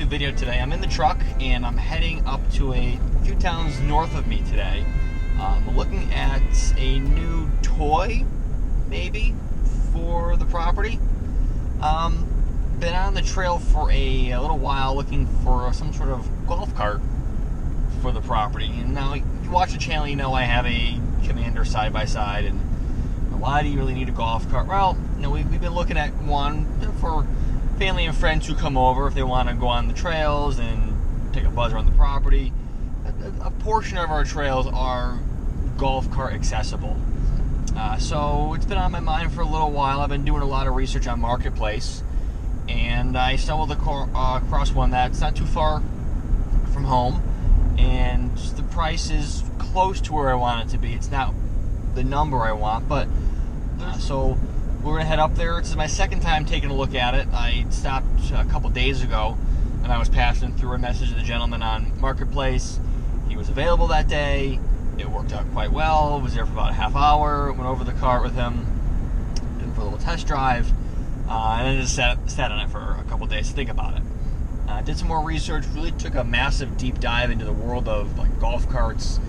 video today. I'm in the truck and I'm heading up to a few towns north of me today. Looking at a new toy, maybe, for the property. Been on the trail for a little while looking for some sort of golf cart for the property. And now, if you watch the channel, you know I have a Commander side-by-side, and why do you really need a golf cart? Well, we've been looking at one for family and friends who come over if they want to go on the trails and take a buzz around the property. A portion of our trails are golf cart accessible. So it's been on my mind for a little while. I've been doing a lot of research on Marketplace, and I stumbled across one that's not too far from home, and the price is close to where I want it to be. It's not the number I want, but so we're going to head up there. This is my second time taking a look at it. I stopped a couple days ago, and I was passing through a message to the gentleman on Marketplace. He was available that day. It worked out quite well. Was there for about a half hour. Went over the cart with him, did for a little test drive, and then just sat on it for a couple days to think about it. Did some more research. Really took a massive deep dive into the world of like golf carts,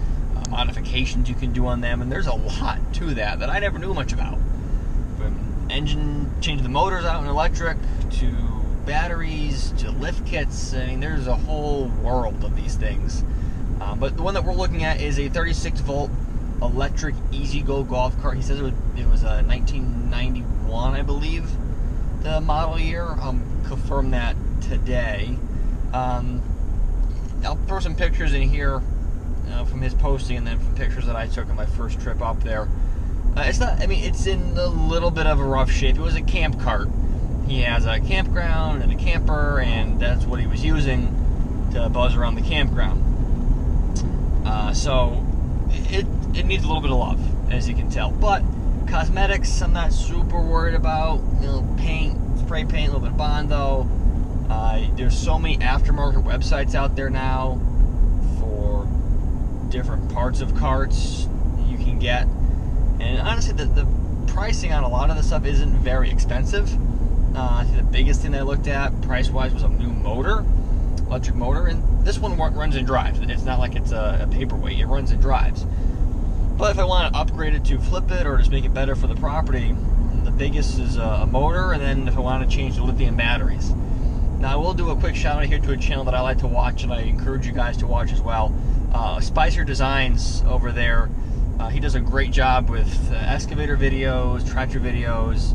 modifications you can do on them, and there's a lot to that I never knew much about. From engine, change the motors out in electric, to batteries, to lift kits. I mean, there's a whole world of these things. But the one that we're looking at is a 36-volt electric E-Z-GO golf cart. He says it was a 1991, I believe, the model year. I'll confirm that today. I'll throw some pictures in here from his posting, and then from pictures that I took on my first trip up there. It's in a little bit of a rough shape. It was a camp cart. He has a campground and a camper, and that's what he was using to buzz around the campground. So it needs a little bit of love, as you can tell. But cosmetics, I'm not super worried about. Paint, spray paint, a little bit of Bondo. There's so many aftermarket websites out there now for different parts of carts you can get. And honestly, the pricing on a lot of the stuff isn't very expensive. I think the biggest thing I looked at price-wise was a new motor, electric motor, and this one runs and drives. It's not like it's a paperweight. It runs and drives. But if I want to upgrade it to flip it or just make it better for the property, the biggest is a motor, and then if I want to change the lithium batteries. Now, I will do a quick shout out here to a channel that I like to watch, and I encourage you guys to watch as well. Spicer Designs over there. He does a great job with excavator videos, tractor videos.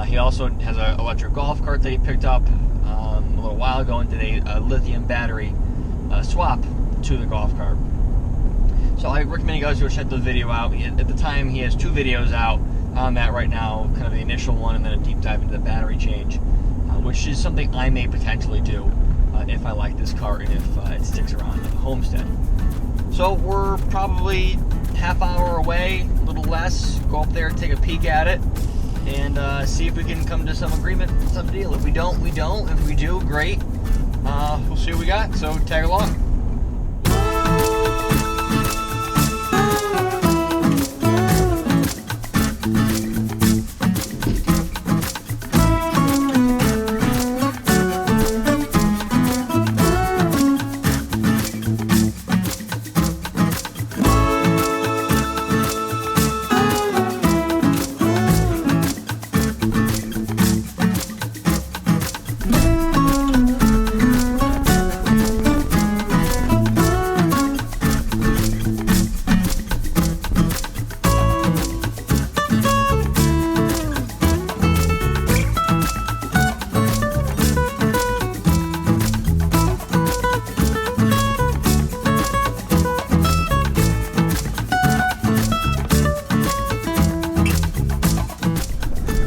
He also has an electric golf cart that he picked up a little while ago and did a lithium battery swap to the golf cart. So I recommend you guys go check the video out. At the time, he has 2 videos out on that right now, kind of the initial one and then a deep dive into the battery change, which is something I may potentially do if I like this cart and if it sticks around at the homestead. So we're probably half hour away, a little less. Go up there and take a peek at it and see if we can come to some agreement, some deal. If we don't, we don't. If we do, great. We'll see what we got, so tag along.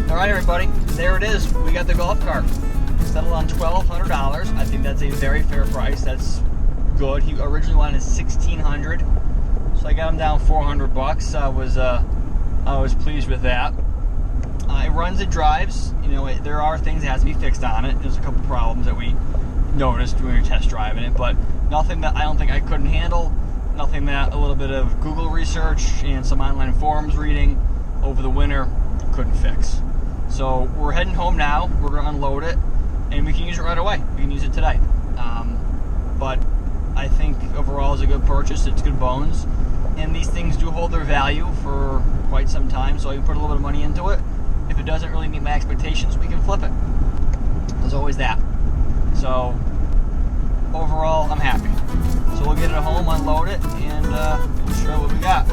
Alright everybody, there it is. We got the golf cart. Settled on $1,200. I think that's a very fair price. That's good. He originally wanted $1,600, so I got him down $400. I was pleased with that. It runs and drives. There are things that has to be fixed on it. There's a couple problems that we noticed when we were test driving it, but nothing that I don't think I couldn't handle. Nothing that a little bit of Google research and some online forums reading over the winter couldn't fix. So we're heading home now. We're going to unload it, and we can use it right away. We can use it today. But I think overall it's a good purchase. It's good bones, and these things do hold their value for quite some time, so I can put a little bit of money into it. If it doesn't really meet my expectations, we can flip it. There's always that. So overall, I'm happy. So we'll get it home, unload it, and we'll show what we got.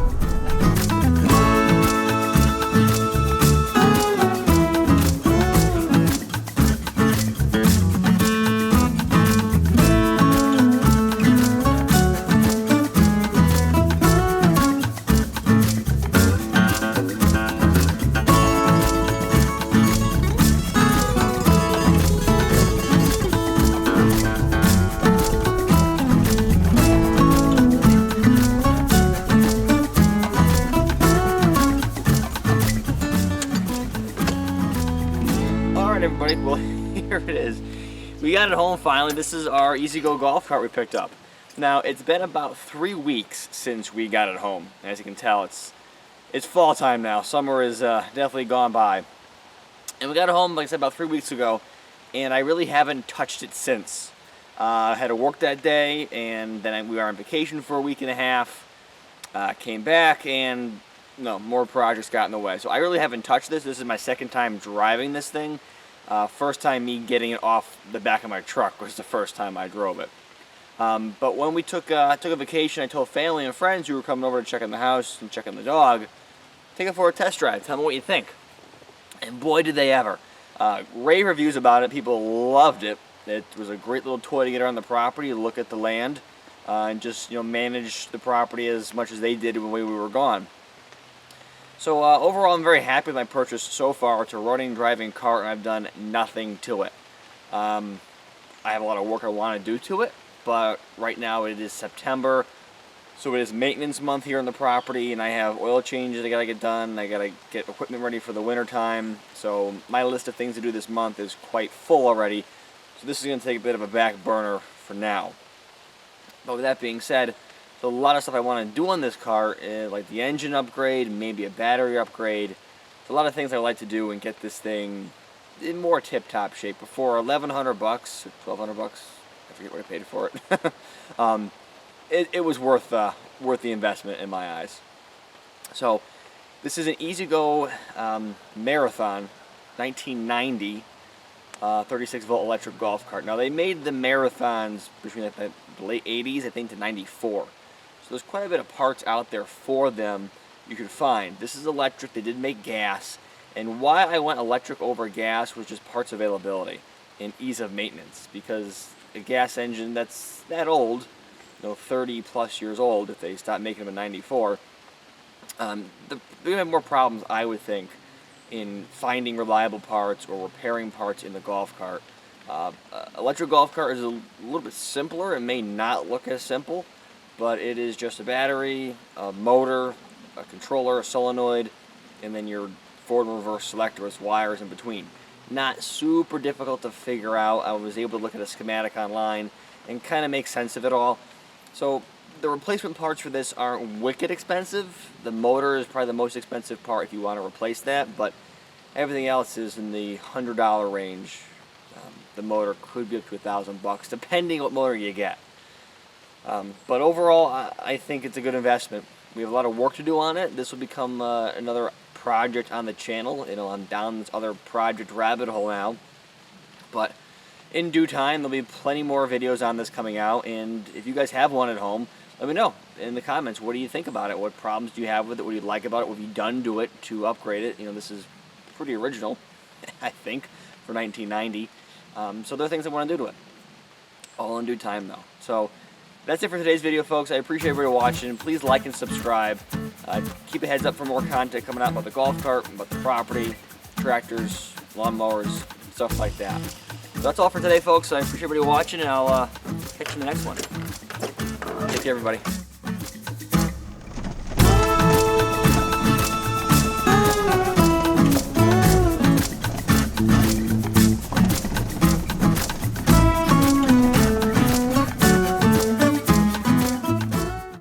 Everybody, well, here it is. We got it home finally. This is our E-Z-GO golf cart we picked up. Now, it's been about 3 weeks since we got it home. As you can tell, it's fall time now. Summer is definitely gone by. And we got it home, like I said, about 3 weeks ago, and I really haven't touched it since. I had to work that day, and then we were on vacation for a week and a half. Came back, and more projects got in the way. So I really haven't touched this. This is my second time driving this thing. First time me getting it off the back of my truck was the first time I drove it. But when we took a vacation, I told family and friends who were coming over to check on the house and check on the dog, take it for a test drive. Tell me what you think. And boy, did they ever. Rave reviews about it. People loved it. It was a great little toy to get around the property, look at the land, and just manage the property as much as they did when we were gone. So overall, I'm very happy with my purchase so far. It's a running, driving cart, and I've done nothing to it. I have a lot of work I want to do to it, but right now it is September, so it is maintenance month here on the property, and I have oil changes I gotta get done. I gotta get equipment ready for the winter time. So my list of things to do this month is quite full already. So this is gonna take a bit of a back burner for now. But with that being said, so a lot of stuff I want to do on this car, like the engine upgrade, maybe a battery upgrade. There's a lot of things I like to do and get this thing in more tip-top shape. Before $1,100 bucks, $1,200 bucks, I forget what I paid for it. It was worth the investment in my eyes. So this is an E-Z-GO Marathon 1990 36-volt electric golf cart. Now they made the Marathons between the late 80s, I think, to 94. So there's quite a bit of parts out there for them you can find. This is electric. They did make gas. And why I went electric over gas was just parts availability and ease of maintenance. Because a gas engine that's that old, 30 plus years old, if they stopped making them in 94, they're going to have more problems, I would think, in finding reliable parts or repairing parts in the golf cart. Electric golf cart is a little bit simpler. It may not look as simple, but it is just a battery, a motor, a controller, a solenoid, and then your forward and reverse selector with wires in between. Not super difficult to figure out. I was able to look at a schematic online and kind of make sense of it all. So the replacement parts for this aren't wicked expensive. The motor is probably the most expensive part if you want to replace that, but everything else is in the $100 range. The motor could be up to $1,000 bucks, depending what motor you get. But overall, I think it's a good investment. We have a lot of work to do on it. This will become another project on the channel. I'm down this other project rabbit hole now. But in due time, there'll be plenty more videos on this coming out. And if you guys have one at home, let me know in the comments. What do you think about it? What problems do you have with it? What do you like about it? What have you done to it to upgrade it? This is pretty original, I think, for 1990. So there are things I want to do to it. All in due time, though. So that's it for today's video, folks. I appreciate everybody watching. Please like and subscribe. Keep a heads up for more content coming out about the golf cart, about the property, tractors, lawnmowers, stuff like that. So that's all for today, folks. I appreciate everybody watching, and I'll catch you in the next one. Take care, everybody.